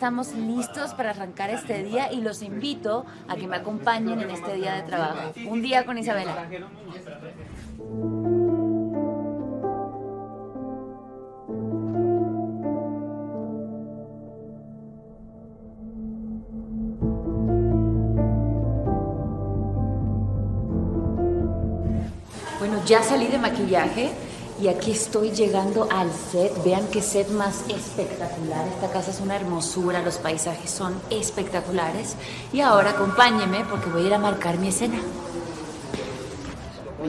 estamos listos para arrancar este día y los invito a que me acompañen en este día de trabajo. Un día con Isabela. Bueno, ya salí de maquillaje y aquí estoy llegando al set. Vean qué set más espectacular. Esta casa es una hermosura, los paisajes son espectaculares. Y ahora acompáñenme porque voy a ir a marcar mi escena.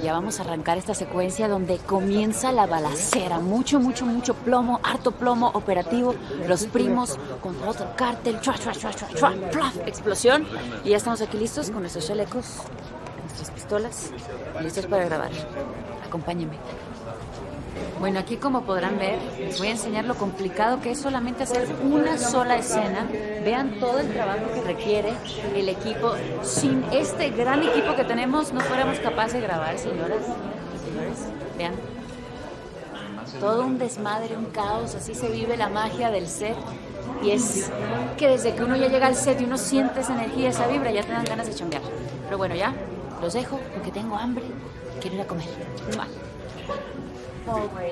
Ya vamos a arrancar esta secuencia donde comienza la balacera. Mucho plomo, harto plomo, operativo. Los primos contra otro cártel. ¡Plaf! Explosión. Y ya estamos aquí listos con nuestros chalecos, nuestras pistolas, listos para grabar. Acompáñenme. Bueno, aquí como podrán ver, les voy a enseñar lo complicado que es solamente hacer una sola escena. Vean todo el trabajo que requiere el equipo. Sin este gran equipo que tenemos no fuéramos capaces de grabar, señoras y señores. Vean. Todo un desmadre, un caos, así se vive la magia del set. Y es que desde que uno ya llega al set y uno siente esa energía, esa vibra, ya te dan ganas de chambear. Pero bueno, ya, los dejo porque tengo hambre. Quiero ir a comer. ¡Mua! No, güey.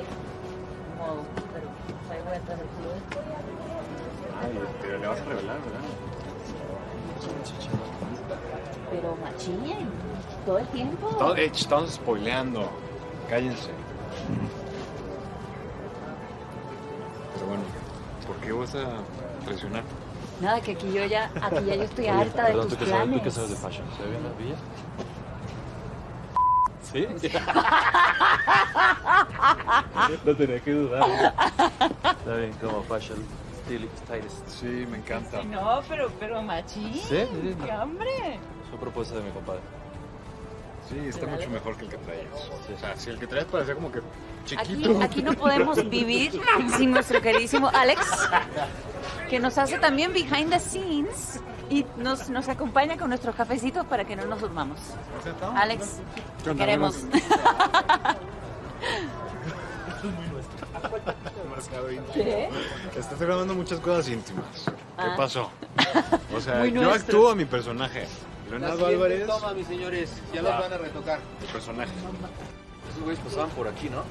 No, pero ahí voy atrás del club. Pero le vas a revelar, ¿verdad? Pero machillen. Todo el tiempo. Estamos spoileando. Cállense. Pero bueno, ¿por qué vas a traicionar? Nada, que aquí yo estoy harta de tus planes. ¿Tú qué sabes de fashion? ¿Se ve bien las villas? ¿Sí? No tenía que dudar. Está bien, como fashion stylist. Sí, me encanta. No, pero machín. ¿Sí? ¡Qué hambre! Es una propuesta de mi compadre. Sí, está mucho mejor que el que traías. O sea, si el que traes parecía como que chiquito. Aquí no podemos vivir sin nuestro queridísimo Alex, que nos hace también behind the scenes y nos acompaña con nuestros cafecitos para que no nos durmamos. Alex, te queremos. ¿Qué? Estás grabando muchas cosas íntimas. ¿Qué pasó? O sea, Muy yo nuestro. actúo a mi personaje. Leonardo Álvarez, Toma, mis señores, ya los van a retocar. mi personaje. Esos güeyes pasaban por aquí, ¿no?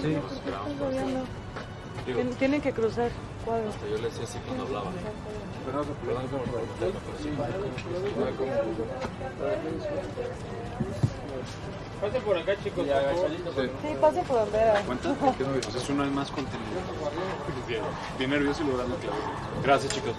Sí. Tienen que cruzar cuadros. Yo le decía así cuando hablaba. Pasen por acá, chicos. Sí, pase por donde era. ¿Cuenta? ¿Qué no? Pues es uno más contenido. Bien nervioso y logrando clave. Gracias, chicos.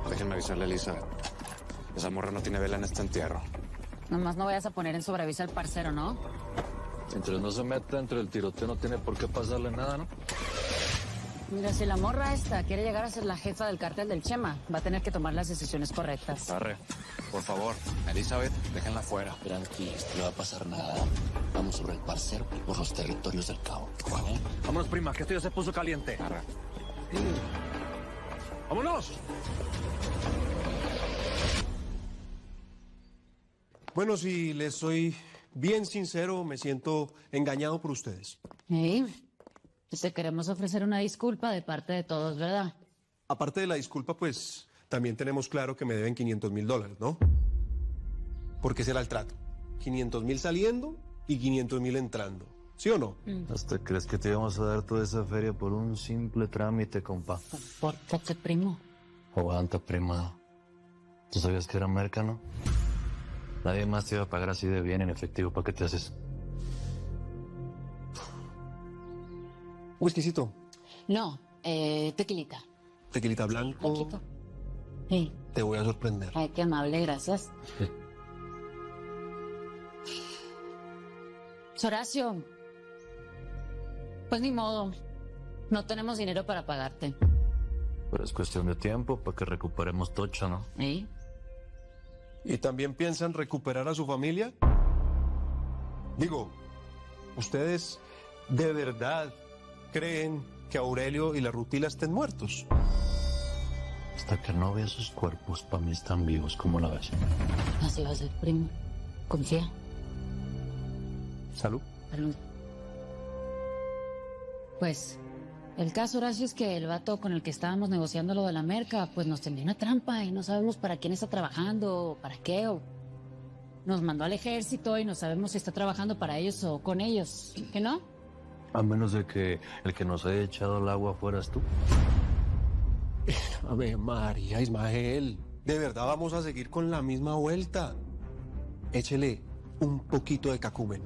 Déjenme avisarle a Elizabeth. Esa morra no tiene vela en este entierro. Nomás no vayas a poner en sobreaviso al parcero, ¿no? Mientras no se meta entre el tiroteo no tiene por qué pasarle nada, ¿no? Mira, si la morra esta quiere llegar a ser la jefa del cártel del Chema, va a tener que tomar las decisiones correctas. Arre, por favor, Elizabeth, déjenla fuera. Tranquilos, no va a pasar nada. Vamos sobre el parcero por los territorios del cabo. ¿Vale? Vámonos, prima, que esto ya se puso caliente. Arre. ¡Vámonos! Bueno, si les soy bien sincero, me siento engañado por ustedes. Hey, te queremos ofrecer una disculpa de parte de todos, ¿verdad? Aparte de la disculpa, pues también tenemos claro que me deben $500,000, ¿no? Porque ese era el trato. 500,000 saliendo y 500,000 entrando. ¿Sí o no? ¿Hasta crees que te íbamos a dar toda esa feria por un simple trámite, compa? Compórtate, primo. Aguanta, prima. ¿Tú sabías que era merca, no? Nadie más te iba a pagar así de bien en efectivo. ¿Para qué te haces? Whiskycito. No, tequilita. Tequilita blanco. Blanquito. Sí. Te voy a sorprender. Ay, qué amable, gracias. Horacio, pues ni modo. No tenemos dinero para pagarte. Pero es cuestión de tiempo para que recuperemos Tocha, ¿no? ¿Y? ¿Y también piensan recuperar a su familia? Digo, ¿ustedes de verdad creen que Aurelio y la Rutila estén muertos. Hasta que no vea sus cuerpos, para mí están vivos, ¿cómo la ves? Así va a ser, primo. Confía. Salud. Salud. Pues, el caso, Horacio, es que el vato con el que estábamos negociando lo de la merca, pues nos tendió una trampa y no sabemos para quién está trabajando, o para qué, o nos mandó al ejército y no sabemos si está trabajando para ellos o con ellos. ¿Que no? A menos de que el que nos haya echado el agua fueras tú. Ave María, Ismael. De verdad vamos a seguir con la misma vuelta. Échele un poquito de cacumen.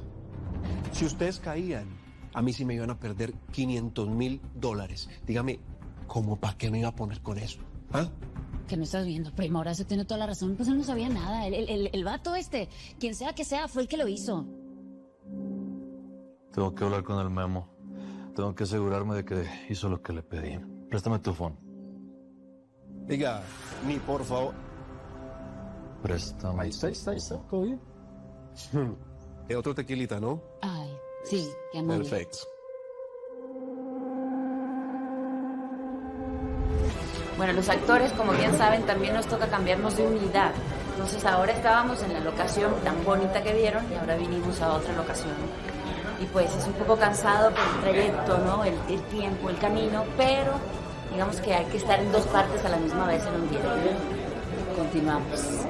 Si ustedes caían, a mí sí me iban a perder $500,000. Dígame, ¿cómo para qué me iba a poner con eso? ¿Ah? Que no estás viendo, primo. Horacio tiene toda la razón. Pues él no sabía nada. El vato quien sea que sea, fue el que lo hizo. Tengo que hablar con el Memo. Tengo que asegurarme de que hizo lo que le pedí. Préstame tu phone. Diga, ni por favor. Préstame. Ahí está. ¿Todo bien? Otro tequilita, ¿no? Ay, sí, qué amable. Perfecto. Bueno, los actores, como bien saben, también nos toca cambiarnos de unidad. Entonces ahora estábamos en la locación tan bonita que vieron y ahora vinimos a otra locación. Y pues es un poco cansado por el trayecto, ¿no? El tiempo, el camino, pero digamos que hay que estar en dos partes a la misma vez en un día. Continuamos.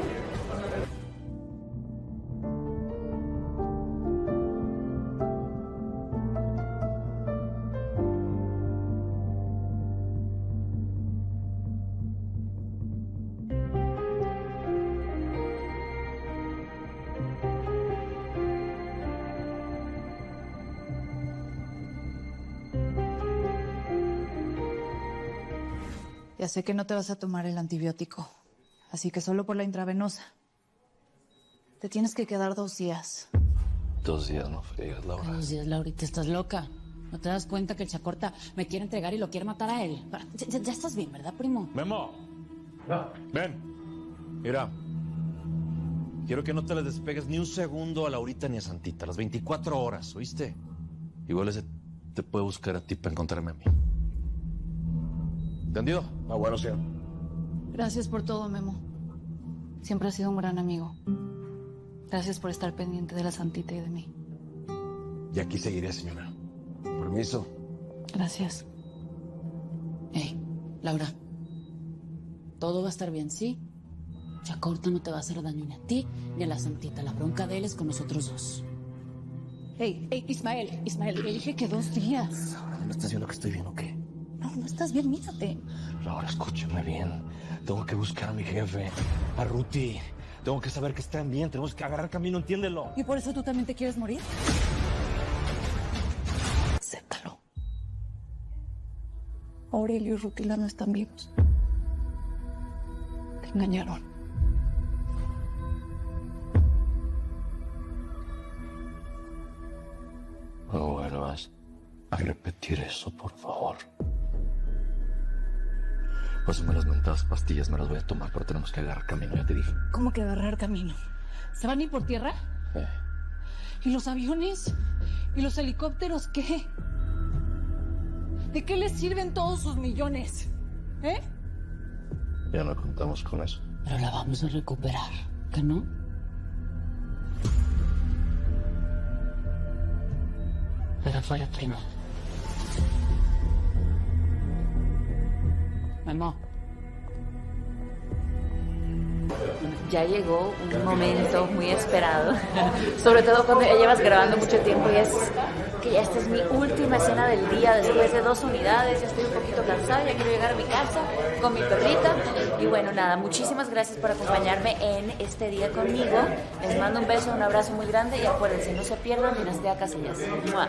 Ya sé que no te vas a tomar el antibiótico, así que solo por la intravenosa. Te tienes que quedar 2 días. 2 días, no fregas, Laura. 2 días, Laurita, estás loca. ¿No te das cuenta que el Chacorta me quiere entregar y lo quiere matar a él? Ya estás bien, ¿verdad, primo? Memo. Ven. Mira. Quiero que no te les despegues ni un segundo a Laurita ni a Santita. Las 24 horas, ¿oíste? Igual ese te puede buscar a ti para encontrarme a mí. ¿Entendido? Ah, bueno, sí. Gracias por todo, Memo. Siempre has sido un gran amigo. Gracias por estar pendiente de la Santita y de mí. Y aquí seguiré, señora. Permiso. Gracias. Hey, Laura. Todo va a estar bien, ¿sí? Chacorta no te va a hacer daño ni a ti ni a la Santita. La bronca de él es con nosotros dos. Hey, Ismael, le dije que 2 días. ¿No estás viendo que estoy bien o qué? No estás bien, mírate. Laura, escúchame bien. Tengo que buscar a mi jefe, a Ruti. Tengo que saber que están bien. Tenemos que agarrar camino, entiéndelo. ¿Y por eso tú también te quieres morir? Acéptalo. Aurelio y Rutila no están vivos. Te engañaron. No vuelvas a repetir eso, por favor. Pásame las mentadas pastillas, me las voy a tomar, pero tenemos que agarrar camino, ya te dije. ¿Cómo que agarrar camino? ¿Se van a ir por tierra? ¿Y los aviones? ¿Y los helicópteros qué? ¿De qué les sirven todos sus millones? Ya no contamos con eso. Pero la vamos a recuperar, ¿que no? Pero fuera, primo. Memo. Ya llegó un momento muy esperado, sobre todo cuando ya llevas grabando mucho tiempo y es que ya esta es mi última escena del día después de 2 unidades, ya estoy un poquito cansada, ya quiero llegar a mi casa con mi perrita y bueno, nada, muchísimas gracias por acompañarme en este día conmigo, les mando un beso, un abrazo muy grande y acuérdense, no se pierdan Dinastía Casillas. ¡Mua!